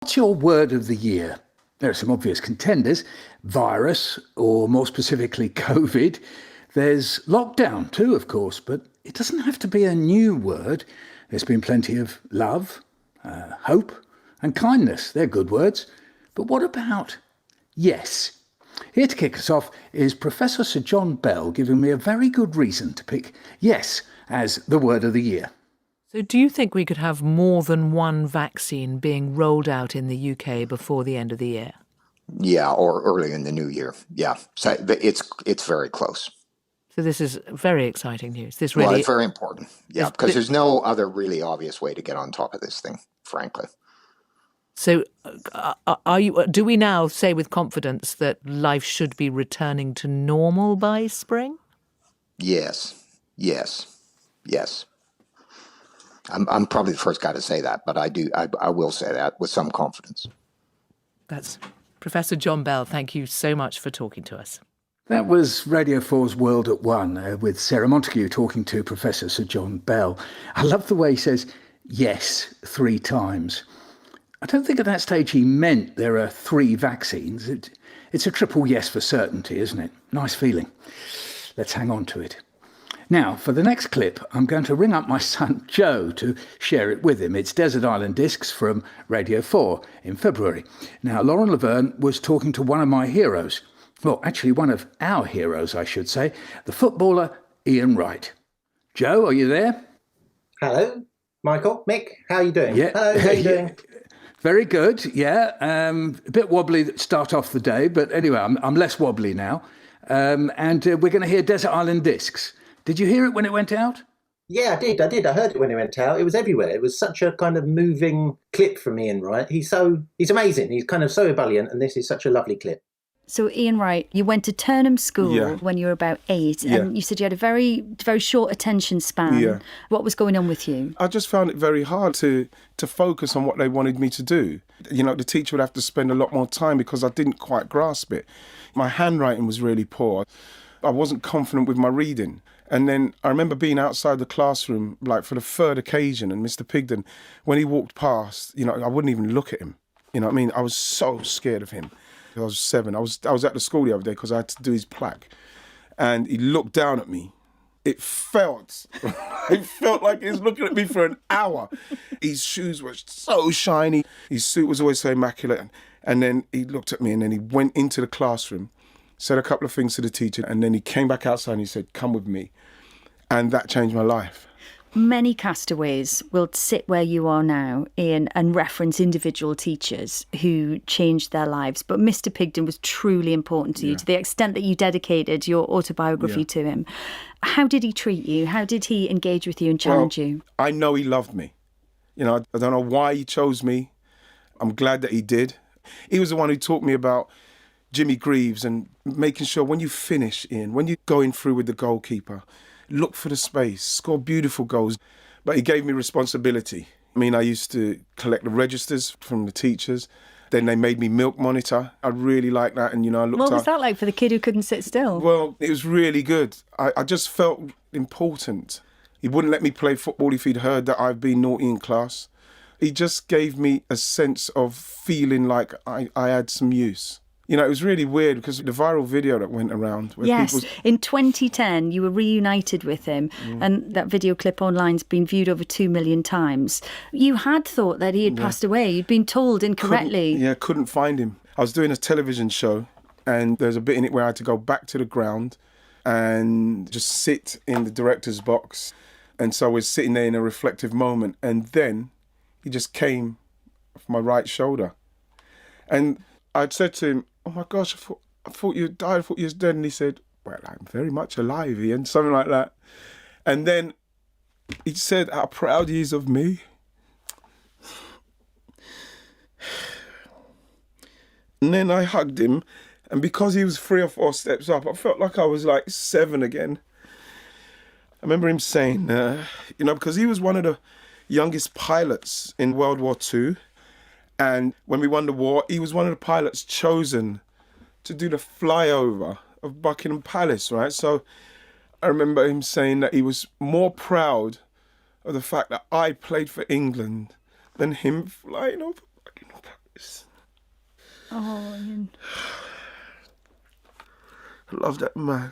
What's your word of the year? There are some obvious contenders. Virus, or more specifically, COVID. There's lockdown too, of course, but it doesn't have to be a new word. There's been plenty of love, hope and kindness. They're good words. But what about yes? Here to kick us off is Professor Sir John Bell giving me a very good reason to pick yes as the word of the year. So do you think we could have more than one vaccine being rolled out in the UK before the end of the year? Yeah, or early in the new year. Yeah, so it's very close. So this is very exciting news. Well, it's very important. Yeah, because there's no other really obvious way to get on top of this thing, frankly. So do we now say with confidence that life should be returning to normal by spring? Yes. I'm probably the first guy to say that, but I will say that with some confidence. That's Professor John Bell. Thank you so much for talking to us. That was Radio 4's World at One with Sarah Montague talking to Professor Sir John Bell. I love the way he says yes 3 times. I don't think at that stage he meant there are 3 vaccines. It's a triple yes for certainty, isn't it? Nice feeling. Let's hang on to it. Now, for the next clip, I'm going to ring up my son Joe to share it with him. It's Desert Island Discs from Radio 4 in February. Now, Lauren Laverne was talking to one of my heroes. Well, actually one of our heroes, I should say, the footballer Ian Wright. Joe, are you there? Hello, Michael, Mick, how are you doing? Yeah. Hello, how are you doing? Very good, yeah. A bit wobbly to start off the day, but anyway, I'm less wobbly now. And we're going to hear Desert Island Discs. Did you hear it when it went out? Yeah, I did. I heard it when it went out. It was everywhere. It was such a kind of moving clip from Ian Wright. He's amazing. He's kind of so ebullient, and this is such a lovely clip. So, Ian Wright, you went to Turnham School when you were about 8, and you said you had a very, very short attention span. Yeah. What was going on with you? I just found it very hard to focus on what they wanted me to do. You know, the teacher would have to spend a lot more time because I didn't quite grasp it. My handwriting was really poor. I wasn't confident with my reading. And then I remember being outside the classroom, like for the 3rd occasion, and Mr. Pigden, when he walked past, you know, I wouldn't even look at him. You know what I mean? I was so scared of him. I was 7. I was at the school the other day because I had to do his plaque. And he looked down at me. It felt like he was looking at me for an hour. His shoes were so shiny. His suit was always so immaculate. And then he looked at me and then he went into the classroom, said a couple of things to the teacher, and then he came back outside and he said, "Come with me." And that changed my life. Many castaways will sit where you are now, Ian, and reference individual teachers who changed their lives. But Mr. Pigden was truly important to you, to the extent that you dedicated your autobiography to him. How did he treat you? How did he engage with you and challenge you? I know he loved me. You know, I don't know why he chose me. I'm glad that he did. He was the one who taught me about Jimmy Greaves and making sure when you finish, Ian, when you're going through with the goalkeeper, look for the space, score beautiful goals. But he gave me responsibility. I mean, I used to collect the registers from the teachers. Then they made me milk monitor. I really liked that. And, you know, I looked What was that like for the kid who couldn't sit still? Well, it was really good. I just felt important. He wouldn't let me play football if he'd heard that I've been naughty in class. He just gave me a sense of feeling like I had some use. You know, it was really weird because the viral video that went around. Where yes, in 2010, you were reunited with him, and that video clip online's been viewed over 2 million times. You had thought that he had passed away. You'd been told incorrectly. Couldn't find him. I was doing a television show, and there's a bit in it where I had to go back to the ground and just sit in the director's box. And so I was sitting there in a reflective moment, and then he just came off my right shoulder. And I'd said to him, "Oh my gosh, I thought you had died, I thought you was dead." And he said, "Well, I'm very much alive, Ian," something like that. And then he said how proud he is of me. And then I hugged him, and because he was 3 or 4 steps up, I felt like I was like 7 again. I remember him saying, you know, because he was one of the youngest pilots in World War II. And when we won the war, he was one of the pilots chosen to do the flyover of Buckingham Palace, right? So I remember him saying that he was more proud of the fact that I played for England than him flying over Buckingham Palace. Oh, Ian. I love that man.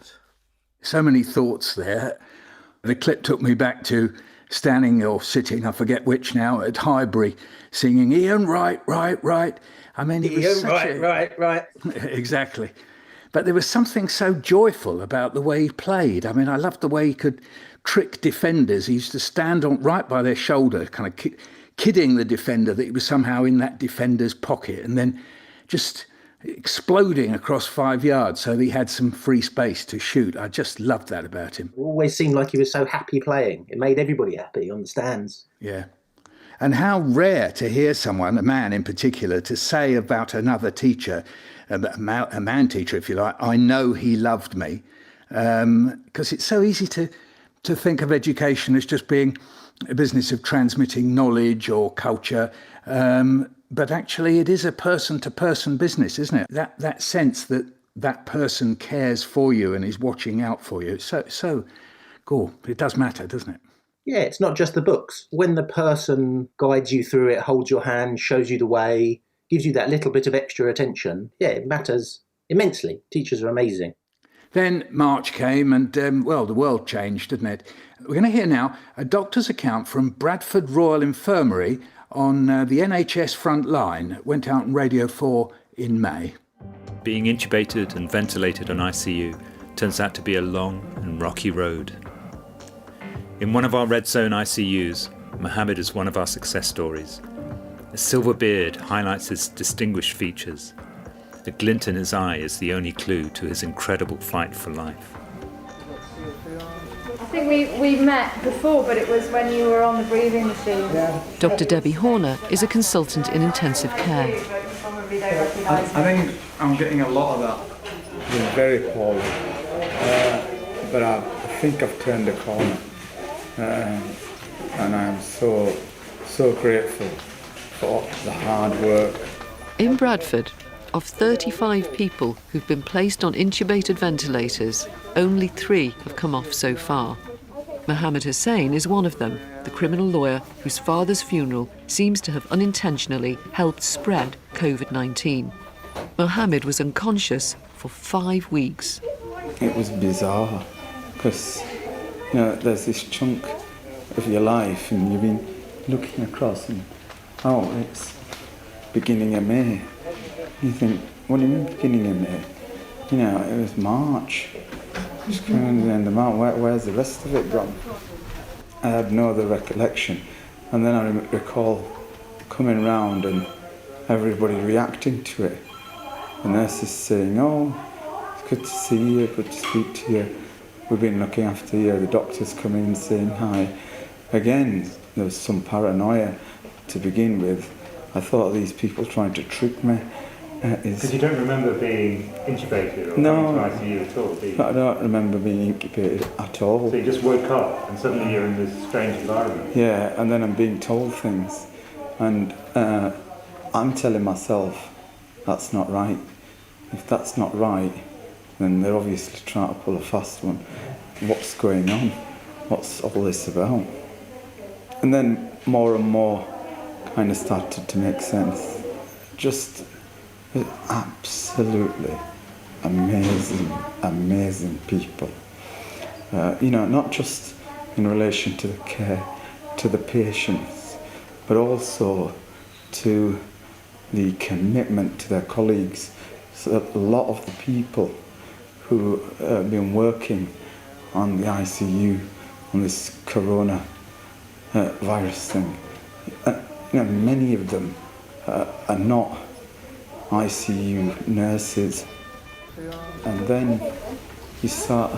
So many thoughts there. The clip took me back to standing or sitting, I forget which now, at Highbury, singing Ian Wright, right, right. I mean, it was Right. Exactly. But there was something so joyful about the way he played. I mean, I loved the way he could trick defenders. He used to stand on right by their shoulder, kind of kidding the defender that he was somehow in that defender's pocket, and then just exploding across 5 yards so that he had some free space to shoot. I just loved that about him. It always seemed like he was so happy playing. It made everybody happy on the stands. Yeah. And how rare to hear someone, a man in particular, to say about another teacher, a man teacher, if you like, I know he loved me. Because it's so easy to think of education as just being a business of transmitting knowledge or culture. But actually it is a person-to-person business, isn't it? That sense that that person cares for you and is watching out for you. So cool. It does matter, doesn't it? Yeah, it's not just the books. When the person guides you through it, holds your hand, shows you the way, gives you that little bit of extra attention, yeah, it matters immensely. Teachers are amazing. Then March came and, the world changed, didn't it? We're going to hear now a doctor's account from Bradford Royal Infirmary on the NHS front line. It went out on Radio 4 in May. Being intubated and ventilated on ICU turns out to be a long and rocky road. In one of our red zone ICUs, Mohammed is one of our success stories. A silver beard highlights his distinguished features. The glint in his eye is the only clue to his incredible fight for life. I think we met before, but it was when you were on the breathing machine. Yeah. Dr. Debbie Horner is a consultant in intensive care. I think I'm getting a lot of that. It's very poorly. But I think I've turned a corner. And I'm so grateful for the hard work. In Bradford, of 35 people who've been placed on intubated ventilators, only 3 have come off so far. Mohammed Hussain is one of them, the criminal lawyer whose father's funeral seems to have unintentionally helped spread COVID-19. Mohammed was unconscious for 5 weeks. It was bizarre because, there's this chunk of your life and you've been looking across and, it's beginning of May. You think, what do you mean beginning of May? It was March. Just coming to the end of March, where's the rest of it gone? I had no other recollection. And then I recall coming round and everybody reacting to it. The nurses saying, it's good to see you, good to speak to you. We've been looking after you. The doctors coming and saying hi. Again, there was some paranoia to begin with. I thought these people trying to trick me. Because you don't remember being intubated or no, going to ICU at all, do you? I don't remember being incubated at all. So you just woke up and suddenly you're in this strange environment. Yeah, and then I'm being told things. And I'm telling myself, that's not right. If that's not right, then they're obviously trying to pull a fast one. What's going on? What's all this about? And then more and more kind of started to make sense. Just absolutely amazing people. Not just in relation to the care, to the patients, but also to the commitment to their colleagues. So that a lot of the people who have been working on the ICU, on this corona virus thing, many of them are not ICU nurses. And then you start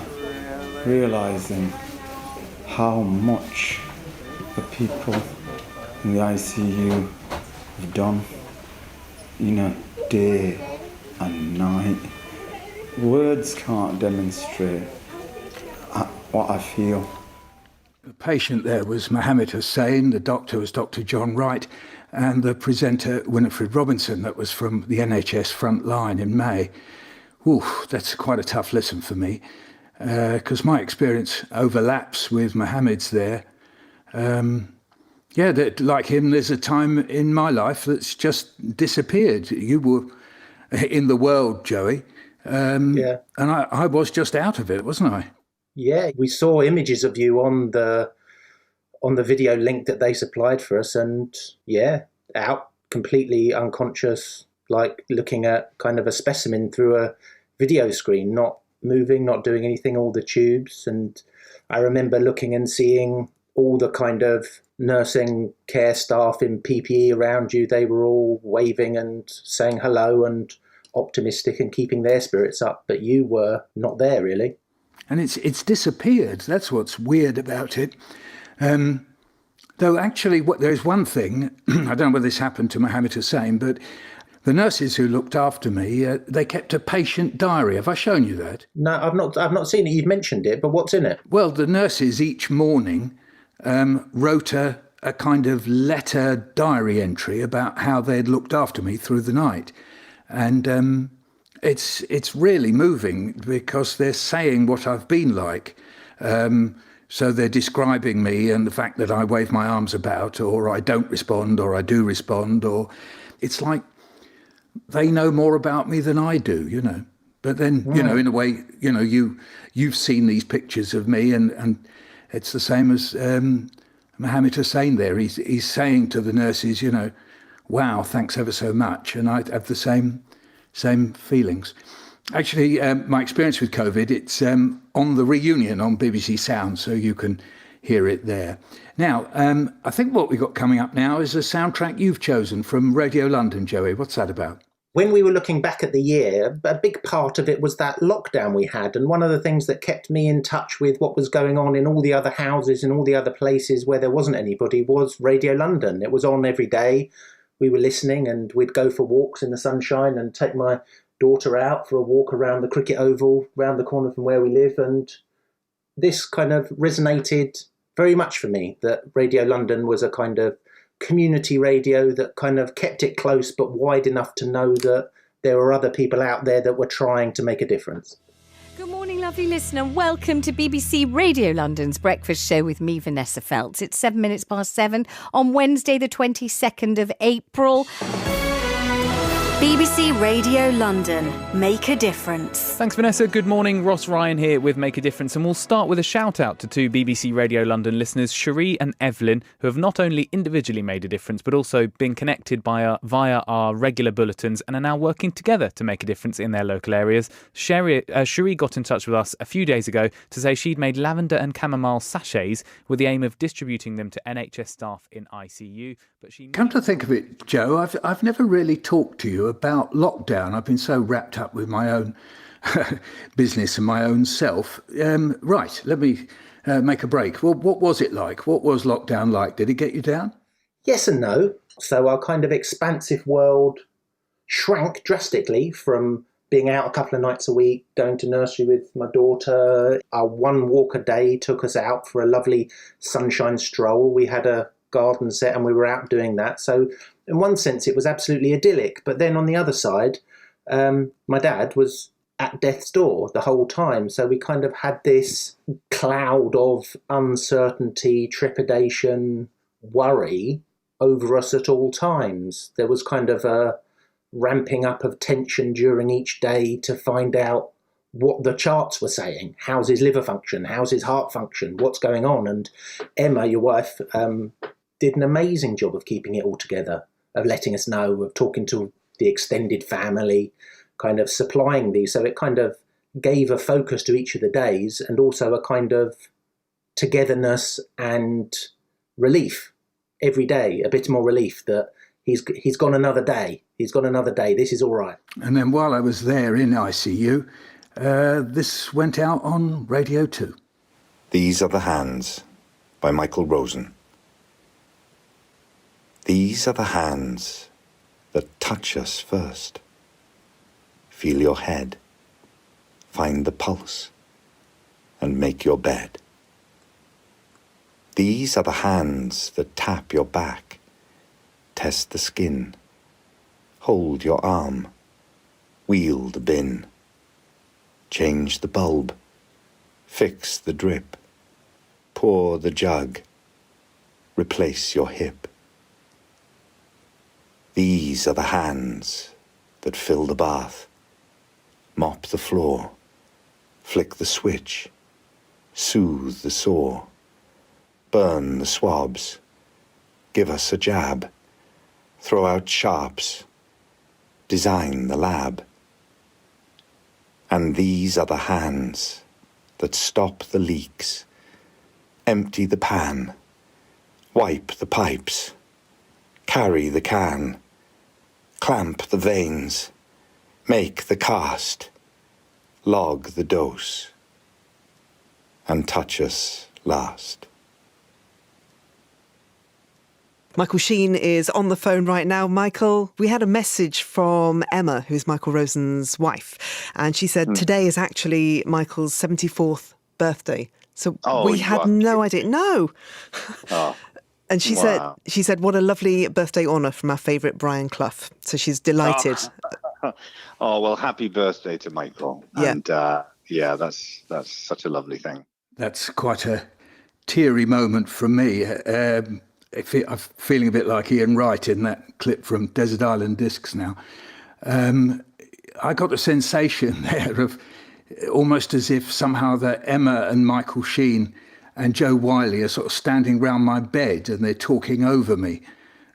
realising how much the people in the ICU have done, day and night. Words can't demonstrate what I feel. The patient there was Mohammed Hussain, the doctor was Dr. John Wright, and the presenter Winifred Robinson, that was from the NHS front line in May. Ooh, that's quite a tough listen for me, because my experience overlaps with Mohammed's there. Yeah, that, like him, there's a time in my life that's just disappeared. You were in the world, Joey, and I was just out of it, wasn't I? Yeah, we saw images of you on the video link that they supplied for us, and out, completely unconscious, like looking at kind of a specimen through a video screen, not moving, not doing anything, all the tubes. And I remember looking and seeing all the kind of nursing care staff in PPE around you. They were all waving and saying hello and optimistic and keeping their spirits up, but you were not there, really. And it's disappeared. That's what's weird about it. Though actually, there's one thing, I don't know whether this happened to Mohammed Hussein, but the nurses who looked after me, they kept a patient diary. Have I shown you that? No, I've not seen it. You've mentioned it, but what's in it? Well, the nurses each morning wrote a kind of letter diary entry about how they'd looked after me through the night. And it's really moving because they're saying what I've been like. So they're describing me and the fact that I wave my arms about, or I don't respond, or I do respond, or it's like they know more about me than I do, you know. But then, you know, in a way, you know, you've seen these pictures of me, and it's the same as Mohammed Hussein there. He's saying to the nurses, you know, wow, thanks ever so much. And I have the same feelings. Actually, my experience with COVID, it's on the reunion on BBC Sound, so you can hear it there. Now, I think what we've got coming up now is a soundtrack you've chosen from Radio London, Joey. What's that about? When we were looking back at the year, a big part of it was that lockdown we had. And one of the things that kept me in touch with what was going on in all the other houses and all the other places where there wasn't anybody was Radio London. It was on every day. We were listening, and we'd go for walks in the sunshine and take my daughter out for a walk around the cricket oval, round the corner from where we live. And this kind of resonated very much for me, that Radio London was a kind of community radio that kind of kept it close but wide enough to know that there were other people out there that were trying to make a difference. Good morning, lovely listener. Welcome to BBC Radio London's Breakfast Show with me, Vanessa Feltz. It's 7 minutes past 7 on Wednesday, the 22nd of April. BBC Radio London, Make a Difference. Thanks, Vanessa. Good morning. Ross Ryan here with Make a Difference. And we'll start with a shout out to two BBC Radio London listeners, Cherie and Evelyn, who have not only individually made a difference, but also been connected via our regular bulletins and are now working together to make a difference in their local areas. Cherie got in touch with us a few days ago to say she'd made lavender and chamomile sachets with the aim of distributing them to NHS staff in ICU. But she... Come to think of it, Joe, I've never really talked to you about lockdown. I've been so wrapped up with my own business and my own self. Right, let me make a break. Well, what was it like? What was lockdown like? Did it get you down? Yes and no. So our kind of expansive world shrank drastically from being out a couple of nights a week, going to nursery with my daughter. Our one walk a day took us out for a lovely sunshine stroll. We had a garden set and we were out doing that. So in one sense, it was absolutely idyllic. But then on the other side, my dad was at death's door the whole time. So we kind of had this cloud of uncertainty, trepidation, worry over us at all times. There was kind of a ramping up of tension during each day to find out what the charts were saying. How's his liver function? How's his heart function? What's going on? And Emma, your wife, did an amazing job of keeping it all together, of letting us know, of talking to the extended family, kind of supplying these. So it kind of gave a focus to each of the days and also a kind of togetherness and relief every day, a bit more relief that he's gone another day. He's gone another day. This is all right. And then while I was there in ICU, this went out on Radio 2. These Are the Hands by Michael Rosen. These are the hands that touch us first. Feel your head, find the pulse, and make your bed. These are the hands that tap your back, test the skin, hold your arm, wheel the bin, change the bulb, fix the drip, pour the jug, replace your hip. These are the hands that fill the bath, mop the floor, flick the switch, soothe the sore, burn the swabs, give us a jab, throw out sharps, design the lab. And these are the hands that stop the leaks, empty the pan, wipe the pipes, carry the can, clamp the veins, make the cast, log the dose, and touch us last. Michael Sheen is on the phone right now. Michael, we had a message from Emma, who's Michael Rosen's wife, and she said today is actually Michael's 74th birthday. So we had no idea. No. Oh. And she said, what a lovely birthday honour from our favourite Brian Clough. So she's delighted. Oh, well, happy birthday to Michael. Yeah. And that's such a lovely thing. That's quite a teary moment from me. I'm feeling a bit like Ian Wright in that clip from Desert Island Discs now. I got the sensation there of almost as if somehow that Emma and Michael Sheen and Joe Wiley are sort of standing round my bed and they're talking over me.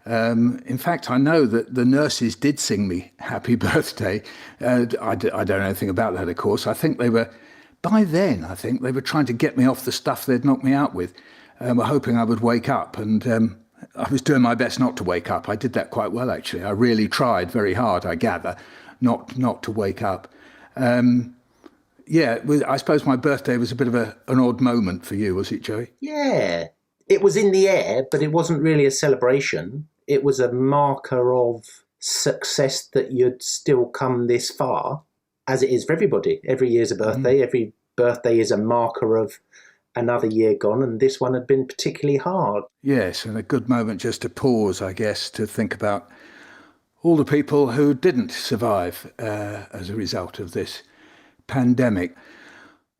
In fact, I know that the nurses did sing me happy birthday. I don't know anything about that, of course. I think they were trying to get me off the stuff they'd knocked me out with. Were hoping I would wake up, and I was doing my best not to wake up. I did that quite well, actually. I really tried very hard, I gather, not to wake up. I suppose my birthday was a bit of an odd moment for you, was it, Joey? Yeah, it was in the air, but it wasn't really a celebration. It was a marker of success that you'd still come this far, as it is for everybody. Every year's a birthday. Every birthday is a marker of another year gone, and this one had been particularly hard. Yes, and a good moment just to pause, I guess, to think about all the people who didn't survive as a result of this pandemic.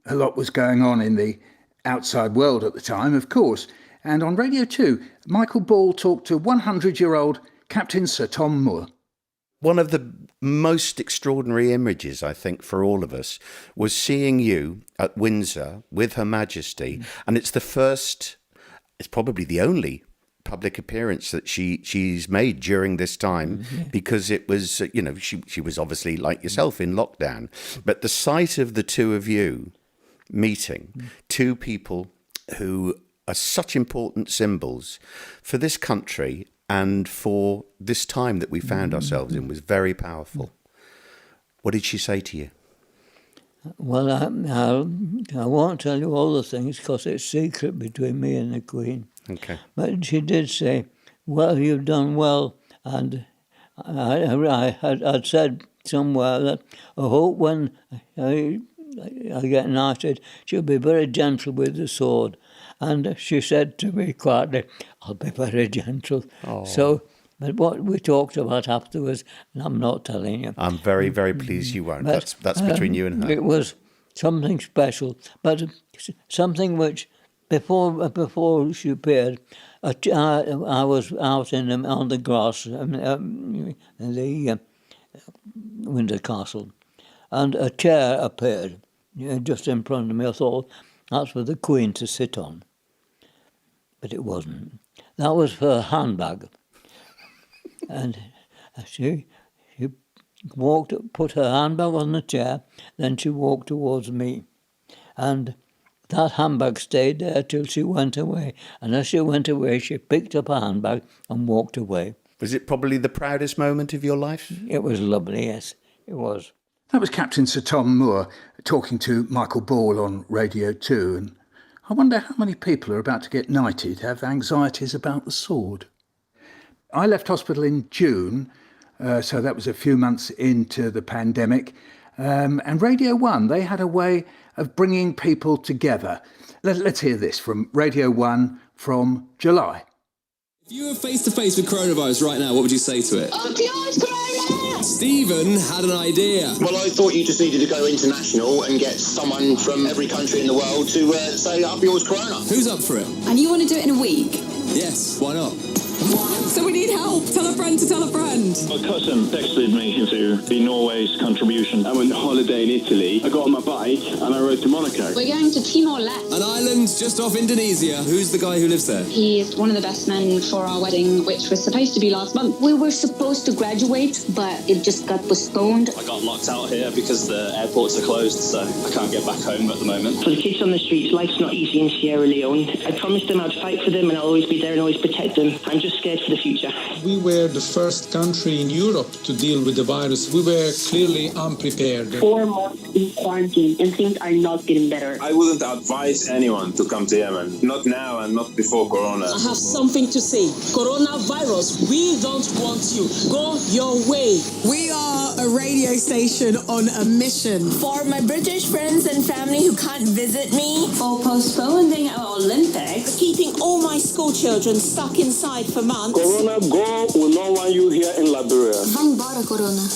A lot was going on in the outside world at the time, of course, and on Radio 2, Michael Ball talked to 100-year-old Captain Sir Tom Moore. One of the most extraordinary images, I think, for all of us was seeing you at Windsor with Her Majesty. And it's probably the only public appearance that she's made during this time, because it was, she was obviously like yourself in lockdown. But the sight of the two of you meeting, two people who are such important symbols for this country and for this time that we found ourselves in, was very powerful. What did she say to you? Well, I won't tell you all the things because it's secret between me and the Queen. Okay. But she did say, well, you've done well. And I'd said somewhere that I hope when I get knighted, she'll be very gentle with the sword. And she said to me quietly, I'll be very gentle. Oh. So, but what we talked about afterwards, and I'm not telling you. I'm very, very pleased you won't. But, That's between you and her. It was something special, but something which, before she appeared, I was out on the grass in the Windsor Castle, and a chair appeared just in front of me. I thought, that's for the Queen to sit on. But it wasn't. That was her handbag. And she put her handbag on the chair, then she walked towards me. And that handbag stayed there till she went away. And as she went away, she picked up her handbag and walked away. Was it probably the proudest moment of your life? It was lovely, yes, it was. That was Captain Sir Tom Moore talking to Michael Ball on Radio 2. And I wonder how many people are about to get knighted have anxieties about the sword. I left hospital in June, so that was a few months into the pandemic. And Radio 1, they had a way of bringing people together. Let's hear this from Radio 1 from July. If you were face-to-face with coronavirus right now, what would you say to it? Up yours, Corona! Stephen had an idea. Well, I thought you just needed to go international and get someone from every country in the world to say, up yours, Corona. Who's up for it? And you want to do it in a week? Yes, why not? So we need help. Tell a friend to tell a friend. My cousin texted me to be Norway's contribution. I went on holiday in Italy. I got on my bike and I rode to Monaco. We're going to Timor-Leste. An island just off Indonesia. Who's the guy who lives there? He's one of the best men for our wedding, which was supposed to be last month. We were supposed to graduate, but it just got postponed. I got locked out here because the airports are closed, so I can't get back home at the moment. For the kids on the streets, life's not easy in Sierra Leone. I promised them I'd fight for them and I'll always be there and always protect them. I'm just scared for the future. We were the first country in Europe to deal with the virus. We were clearly unprepared. 4 months in quarantine and things are not getting better. I wouldn't advise anyone to come to Yemen. Not now and not before Corona. I have something to say. Coronavirus, we don't want you. Go your way. We are a radio station on a mission. For my British friends and family who can't visit me. For postponing our Olympics. Keeping all my school children stuck inside for months. Corona go will not want you here in Liberia.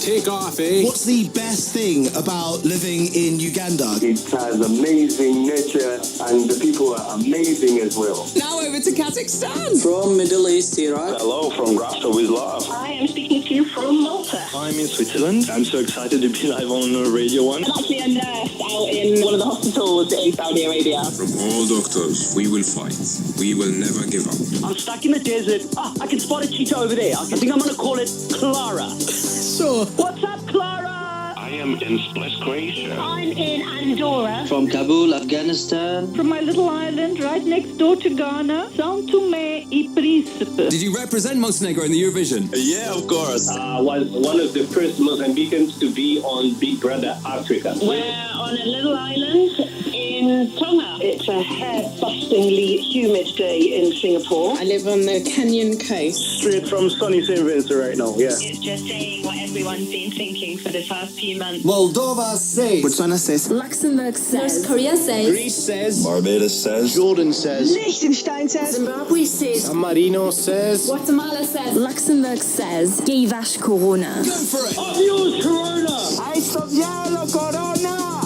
Take off, eh? What's the best thing about living in Uganda? It has amazing nature and the people are amazing as well. Now over to Kazakhstan. From Middle East, Iraq. Hello from Grafton with love. I am speaking to you from Malta. I'm in Switzerland. I'm so excited to be live on Radio 1. I'm actually a nurse out in one of the hospitals in Saudi Arabia. From all doctors, we will fight. We will never give up. I'm stuck in the desert. I can spot a cheetah over there. I think I'm going to call it Clara. Sure. What's up, Clara? I am in Split, Croatia. I'm in Andorra. From Kabul, Afghanistan. From my little island right next door to Ghana, São Tomé e Príncipe. Did you represent Montenegro in the Eurovision? Yeah, of course. Was one of the first Mozambicans to be on Big Brother Africa. We're on a little island in Tonga. It's a hair-bustingly humid day in Singapore. I live on the Kenyan coast. Straight from sunny St. Vincent right now, yeah. It's just saying what everyone's been thinking for the past few months. Moldova says. Botswana says. Luxembourg says. North Korea says. Greece says. Barbados says. Jordan says. Liechtenstein says. Zimbabwe says. San Marino says. Guatemala says. Luxembourg says. Give us Corona. Go for it. Adios, Corona! I stop yellow Corona!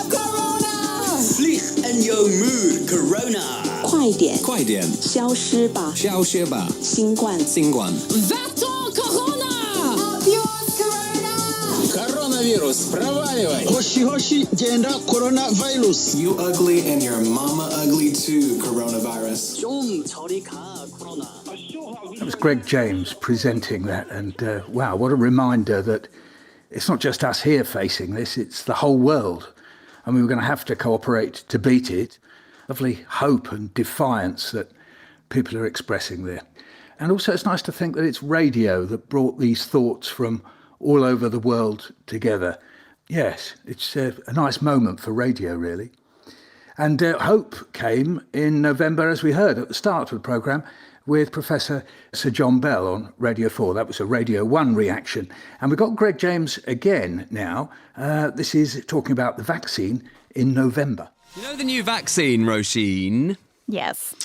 Corona! Vlieg in jou muur, Corona! 快点，快点，消失吧，消失吧，新冠，新冠。 Vato Corona! Adios Corona! Coronavirus, проваливай! Hoshi hoshi, jenda coronavirus. You ugly and your mama ugly too, coronavirus. That was Greg James presenting that, and wow, what a reminder that it's not just us here facing this, it's the whole world. I mean, we're going to have to cooperate to beat it. Lovely hope and defiance that people are expressing there. And also it's nice to think that it's radio that brought these thoughts from all over the world together. Yes, it's a nice moment for radio, really. And hope came in November, as we heard at the start of the programme, with Professor Sir John Bell on Radio 4. That was a Radio 1 reaction. And we've got Greg James again now. This is talking about the vaccine in November. You know the new vaccine, Roisin? Yes.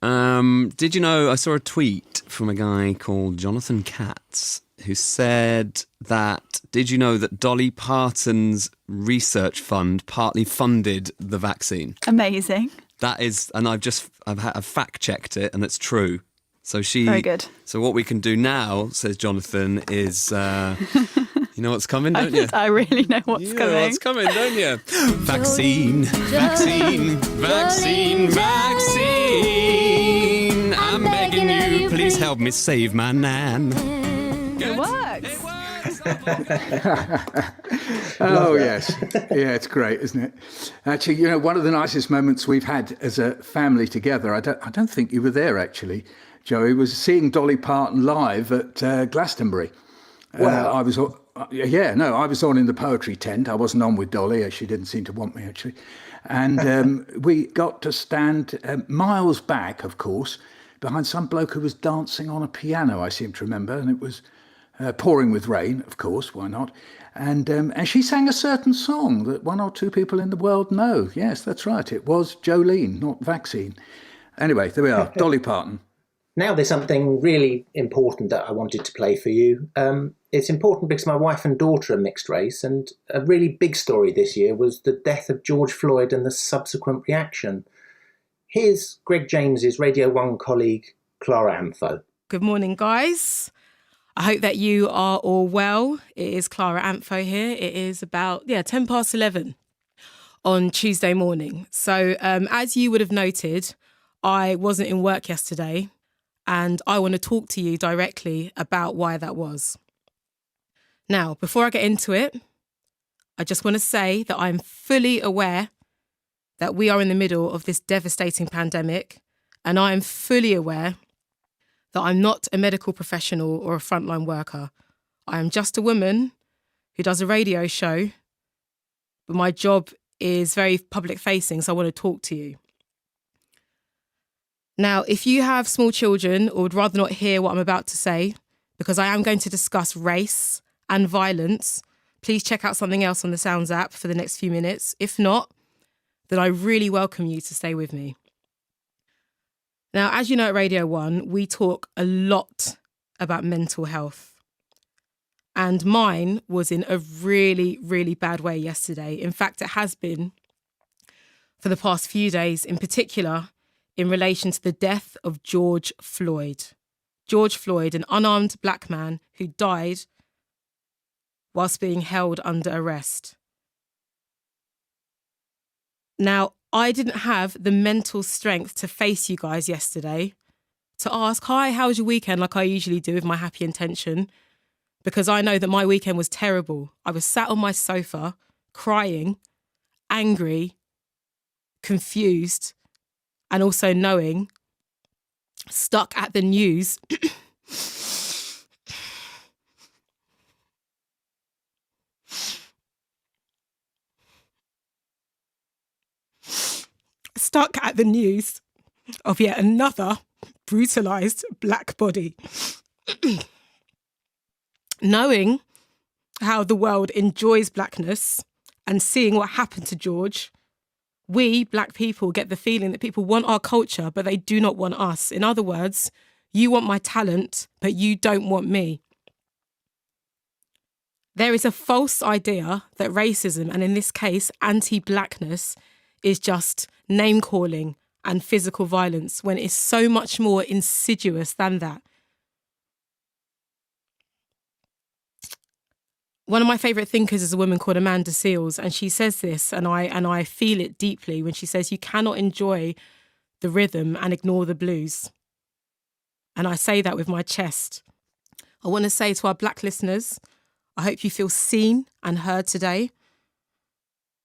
Did you know, I saw a tweet from a guy called Jonathan Katz who said that, did you know that Dolly Parton's research fund partly funded the vaccine? Amazing. That is, and I've fact-checked it, and it's true. So Very good. So what we can do now, says Jonathan, is... you know what's coming, don't you? I really know what's coming. You know what's coming, don't you? Vaccine, vaccine, vaccine, vaccine. I'm begging you, please help me save my nan. It works. Oh, yes. Yeah, it's great, isn't it? Actually, you know, one of the nicest moments we've had as a family together, I don't think you were there, actually, Joey, was seeing Dolly Parton live at Glastonbury. Wow. I was on in the poetry tent. I wasn't on with Dolly. She didn't seem to want me, actually. And we got to stand miles back, of course, behind some bloke who was dancing on a piano, I seem to remember, and it was pouring with rain, of course, why not? And she sang a certain song that one or two people in the world know. Yes, that's right. It was Jolene, not Vaccine. Anyway, there we are, Dolly Parton. Now there's something really important that I wanted to play for you. It's important because my wife and daughter are mixed race, and a really big story this year was the death of George Floyd and the subsequent reaction. Here's Greg James's Radio 1 colleague, Clara Ampho. Good morning, guys. I hope that you are all well. It is Clara Ampho here. It is about 10 past 11 on Tuesday morning. So as you would have noted, I wasn't in work yesterday, and I want to talk to you directly about why that was. Now, before I get into it, I just want to say that I'm fully aware that we are in the middle of this devastating pandemic, and I am fully aware that I'm not a medical professional or a frontline worker. I am just a woman who does a radio show, but my job is very public facing, so I want to talk to you. Now, if you have small children or would rather not hear what I'm about to say, because I am going to discuss race and violence, please check out something else on the Sounds app for the next few minutes. If not, then I really welcome you to stay with me. Now, as you know, at Radio 1, we talk a lot about mental health. And mine was in a really, really bad way yesterday. In fact, it has been for the past few days, in particular, in relation to the death of George Floyd. George Floyd, an unarmed black man who died whilst being held under arrest. Now, I didn't have the mental strength to face you guys yesterday, to ask, hi, how was your weekend, like I usually do with my happy intention, because I know that my weekend was terrible. I was sat on my sofa, crying, angry, confused, and also knowing, stuck at the news, of yet another brutalised black body. Knowing how the world enjoys blackness and seeing what happened to George, we, black people, get the feeling that people want our culture, but they do not want us. In other words, you want my talent, but you don't want me. There is a false idea that racism, and in this case, anti-blackness, is just name-calling and physical violence, when it's so much more insidious than that. One of my favourite thinkers is a woman called Amanda Seales, and she says this, and I feel it deeply when she says, you cannot enjoy the rhythm and ignore the blues. And I say that with my chest. I want to say to our black listeners, I hope you feel seen and heard today.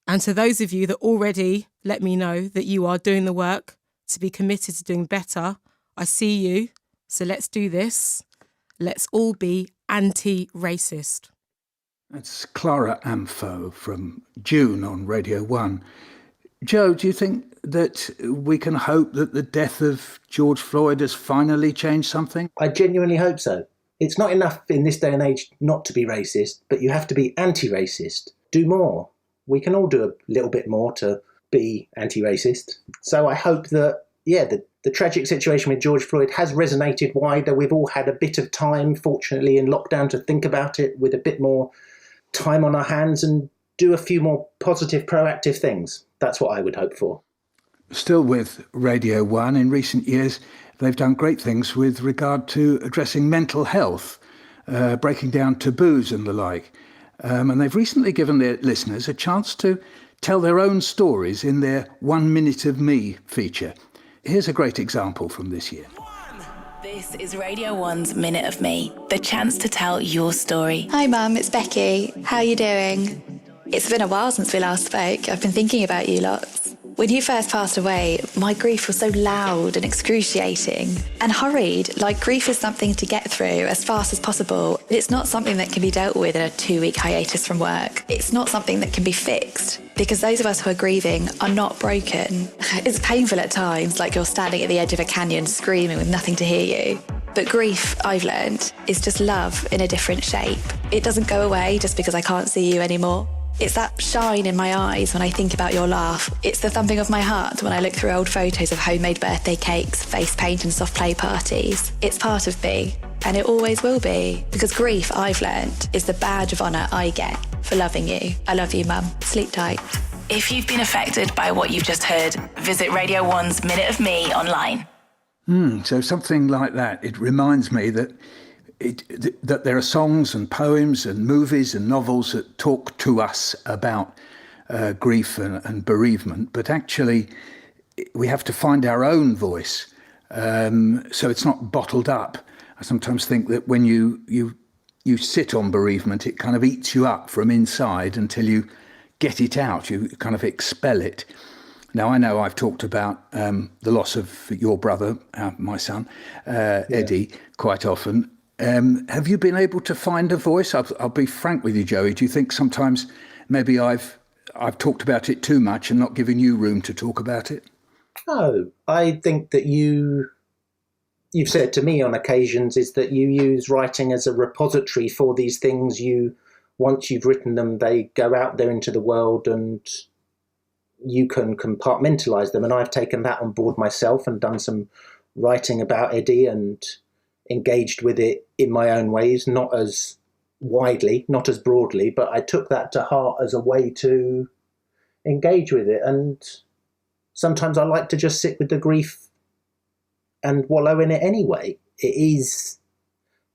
And to those of you that already let me know that you are doing the work to be committed to doing better, I see you. So let's do this. Let's all be anti-racist. That's Clara Ampho from June on Radio 1. Joe, do you think that we can hope that the death of George Floyd has finally changed something? I genuinely hope so. It's not enough in this day and age not to be racist, but you have to be anti-racist. Do more. We can all do a little bit more to be anti-racist. So I hope that, the tragic situation with George Floyd has resonated wider. We've all had a bit of time, fortunately, in lockdown to think about it with a bit more time on our hands and do a few more positive, proactive things. That's what I would hope for. Still with Radio 1, in recent years, they've done great things with regard to addressing mental health, breaking down taboos and the like. And they've recently given their listeners a chance to tell their own stories in their 1 Minute of Me feature. Here's a great example from this year. This is Radio 1's Minute of Me, the chance to tell your story. Hi Mum, it's Becky. How are you doing? It's been a while since we last spoke. I've been thinking about you lots. When you first passed away, my grief was so loud and excruciating and hurried. Like, grief is something to get through as fast as possible. It's not something that can be dealt with in a 2-week hiatus from work. It's not something that can be fixed, because those of us who are grieving are not broken. It's painful at times, like you're standing at the edge of a canyon screaming with nothing to hear you. But grief, I've learned, is just love in a different shape. It doesn't go away just because I can't see you anymore. It's that shine in my eyes when I think about your laugh. It's the thumping of my heart when I look through old photos of homemade birthday cakes, face paint and soft play parties. It's part of me, and it always will be, because grief, I've learned, is the badge of honour I get for loving you. I love you, Mum. Sleep tight. If you've been affected by what you've just heard, visit Radio 1's Minute of Me online. So something like that. It reminds me that that there are songs and poems and movies and novels that talk to us about grief and bereavement, but actually we have to find our own voice, so it's not bottled up. I sometimes think that when you sit on bereavement, it kind of eats you up from inside until you get it out, you kind of expel it. Now, I know I've talked about the loss of your brother, my son, Eddie, quite often. Have you been able to find a voice? I'll be frank with you, Joey. Do you think sometimes maybe I've talked about it too much and not given you room to talk about it? No, I think that you've said to me on occasions is that you use writing as a repository for these things. Once you've written them, they go out there into the world and you can compartmentalise them. And I've taken that on board myself and done some writing about Eddie and engaged with it in my own ways, not as widely, not as broadly, but I took that to heart as a way to engage with it. And sometimes I like to just sit with the grief and wallow in it anyway. It is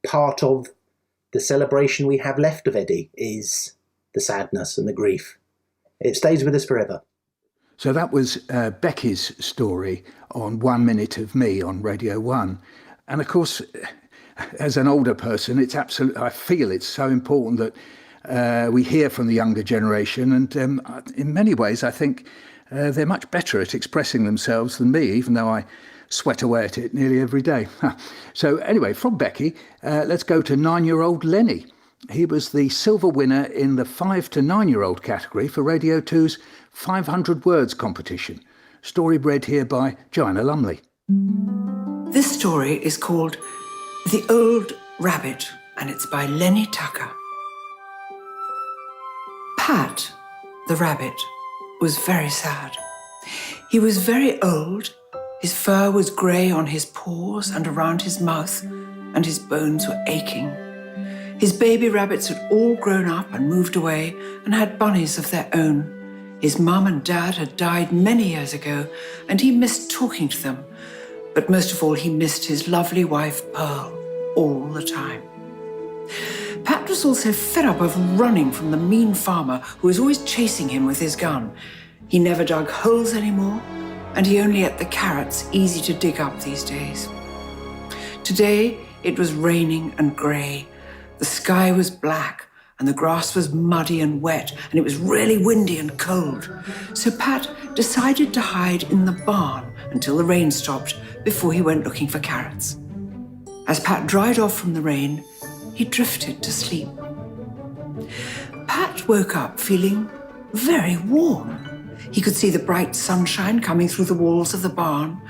part of the celebration we have left of Eddie, is the sadness and the grief. It stays with us forever. So that was Becky's story on 1 Minute of Me on Radio 1. And of course, as an older person, I feel it's so important that we hear from the younger generation. And in many ways, I think they're much better at expressing themselves than me, even though I sweat away at it nearly every day. So anyway, from Becky, let's go to 9-year-old Lenny. He was the silver winner in the 5 to 9-year-old category for Radio 2's 500 Words competition. Story read here by Joanna Lumley. This story is called The Old Rabbit, and it's by Lenny Tucker. Pat, the rabbit, was very sad. He was very old. His fur was grey on his paws and around his mouth, and his bones were aching. His baby rabbits had all grown up and moved away and had bunnies of their own. His mum and dad had died many years ago, and he missed talking to them. But most of all, he missed his lovely wife, Pearl, all the time. Pat was also fed up of running from the mean farmer who was always chasing him with his gun. He never dug holes anymore, and he only ate the carrots easy to dig up these days. Today, it was raining and grey. The sky was black, and the grass was muddy and wet, and it was really windy and cold. So Pat decided to hide in the barn until the rain stopped before he went looking for carrots. As Pat dried off from the rain, he drifted to sleep. Pat woke up feeling very warm. He could see the bright sunshine coming through the walls of the barn,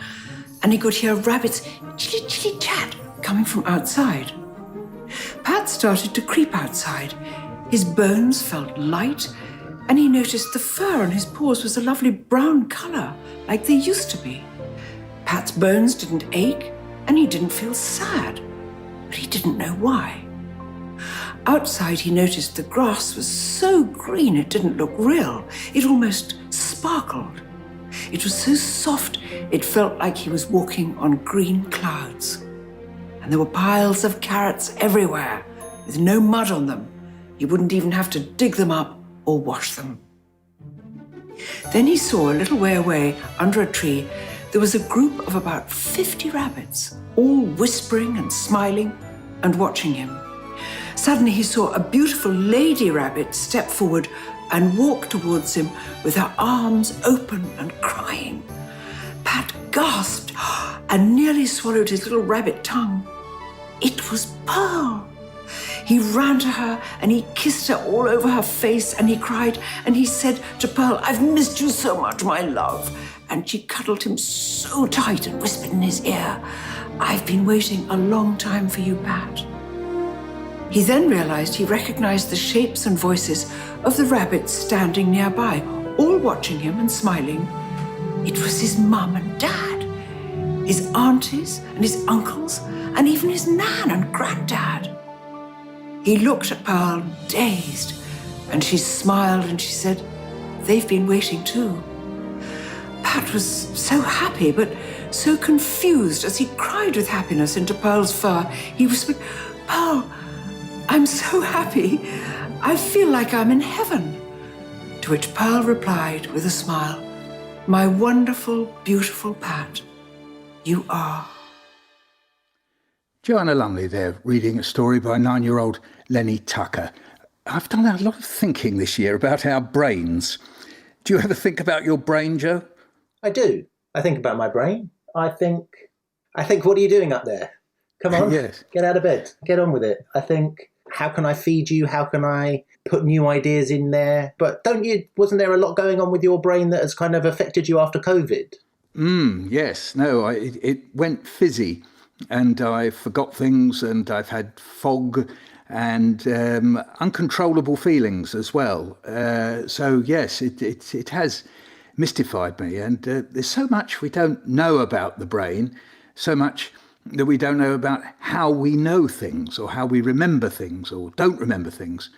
and he could hear rabbits chitty-chitty-chat coming from outside. Pat started to creep outside. His bones felt light, and he noticed the fur on his paws was a lovely brown colour, like they used to be. Pat's bones didn't ache, and he didn't feel sad, but he didn't know why. Outside, he noticed the grass was so green it didn't look real. It almost sparkled. It was so soft, it felt like he was walking on green clouds. And there were piles of carrots everywhere, with no mud on them. He wouldn't even have to dig them up or wash them. Then he saw a little way away, under a tree, there was a group of about 50 rabbits, all whispering and smiling and watching him. Suddenly he saw a beautiful lady rabbit step forward and walk towards him with her arms open and crying. Pat gasped and nearly swallowed his little rabbit tongue. It was Pearl. He ran to her and he kissed her all over her face, and he cried and he said to Pearl, "I've missed you so much, my love." And she cuddled him so tight and whispered in his ear, "I've been waiting a long time for you, Pat." He then realized he recognized the shapes and voices of the rabbits standing nearby, all watching him and smiling. It was his mum and dad, his aunties and his uncles, and even his nan and granddad. He looked at Pearl, dazed, and she smiled and she said, they've been waiting too. Pat was so happy, but so confused as he cried with happiness into Pearl's fur. He whispered, "Pearl, I'm so happy. I feel like I'm in heaven." To which Pearl replied with a smile, "My wonderful, beautiful Pat, you are." Joanna Lumley there, reading a story by 9-year-old Lenny Tucker. I've done a lot of thinking this year about our brains. Do you ever think about your brain, Joe? I do. I think about my brain. I think, what are you doing up there? Come on, Yes. Get out of bed. Get on with it. I think, how can I feed you? How can I put new ideas in there? But wasn't there a lot going on with your brain that has kind of affected you after COVID? Yes. No, it went fizzy and I forgot things and I've had fog and uncontrollable feelings as well. So, yes, it has mystified me. And there's so much we don't know about the brain, so much that we don't know about how we know things or how we remember things or don't remember things.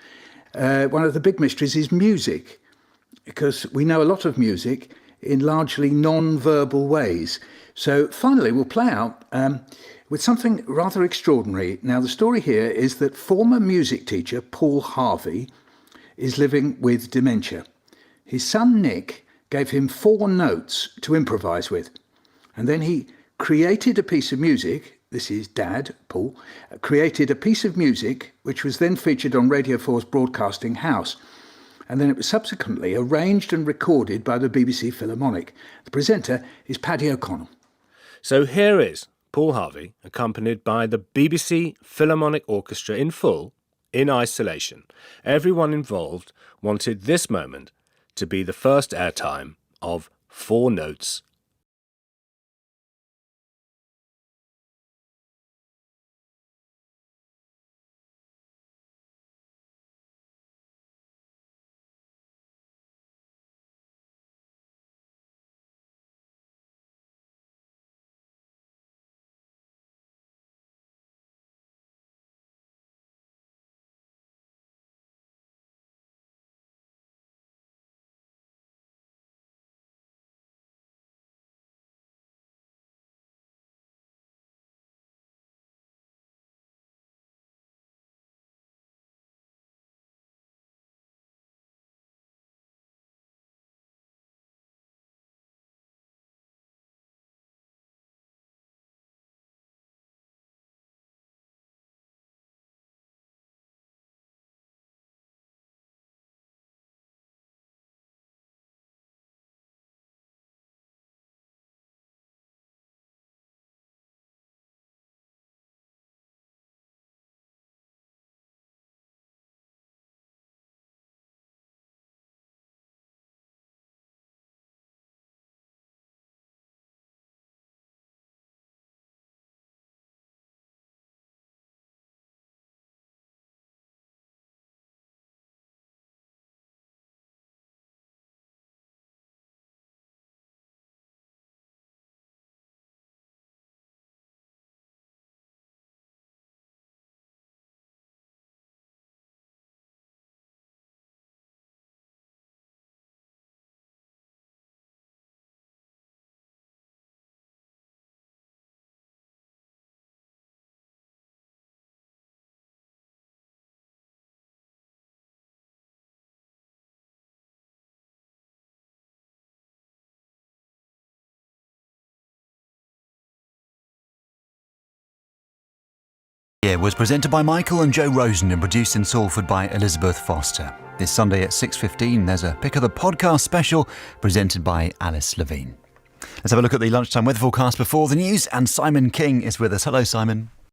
One of the big mysteries is music, because we know a lot of music in largely non-verbal ways. So finally, we'll play out with something rather extraordinary. Now, the story here is that former music teacher Paul Harvey is living with dementia. His son Nick gave him 4 notes to improvise with, and then he created a piece of music. This is Dad, Paul, created a piece of music which was then featured on Radio 4's Broadcasting House. And then it was subsequently arranged and recorded by the BBC Philharmonic. The presenter is Paddy O'Connell. So here is Paul Harvey, accompanied by the BBC Philharmonic Orchestra in full, in isolation. Everyone involved wanted this moment to be the first airtime of 4 notes. Year was presented by Michael and Joe Rosen and produced in Salford by Elizabeth Foster. This Sunday at 6:15 there's a Pick of the Podcast special presented by Alice Levine. Let's have a look at the lunchtime weather forecast before the news, and Simon King is with us. Hello, Simon.